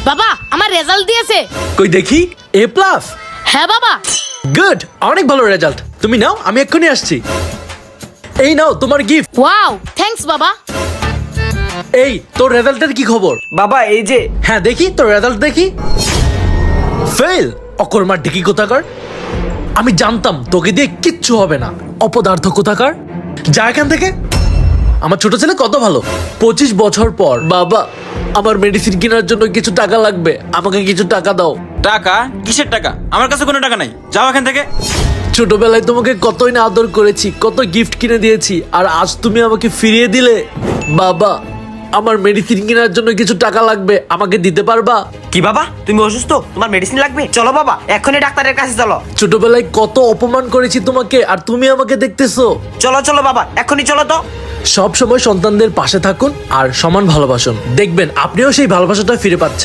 বাবা আমার রেজাল্ট দিয়েছে। কই দেখি, A+? হ্যাঁ বাবা। গুড, অনেক ভালো রেজাল্ট। তুমি নাও, আমি এক্ষুনি আসছি। এই নাও তোমার গিফট। ওয়াও, থ্যাঙ্কস বাবা। এই তোর রেজাল্টের কি খবর? বাবা এই যে। হ্যাঁ দেখি তোর রেজাল্ট দেখি। ফেল, অকর্মার ডিকি কোথাকার। আমি জানতাম তোকে দিয়ে কিচ্ছু হবে না, অপদার্থ কোথাকার। যা এখান থেকে। আমার ছোট ছেলে কত ভালো। 25 বছর পর। বাবা, আমার মেডিসিন কেনার জন্য কিছু টাকা লাগবে, আমাকে কিছু টাকা দাও। টাকা? কিসের টাকা? আমার কাছে কোনো টাকা নাই, যাও এখান থেকে। ছোটবেলায় তোমাকে কতই না আদর করেছি, কত গিফট কিনে দিয়েছি, আর আজ তুমি আমাকে ফিরিয়ে দিলে। বাবা, আমার মেডিসিন কেনার জন্য কিছু টাকা লাগবে, আমাকে দিতে পারবা? কি বাবা, তুমি অসুস্থ, তোমার মেডিসিন লাগবে? চলো বাবা, এখনই ডাক্তারের কাছে চলো। ছোটবেলায় কত অপমান করেছি তোমাকে, আর তুমি আমাকে দেখতেছো। চলো চলো বাবা, এখনই চলো তো। সব সময় সন্তানদের পাশে থাকুন আর সমান ভালোবাসুন, দেখবেন আপনিও সেই ভালোবাসাটা ফিরে পাচ্ছেন।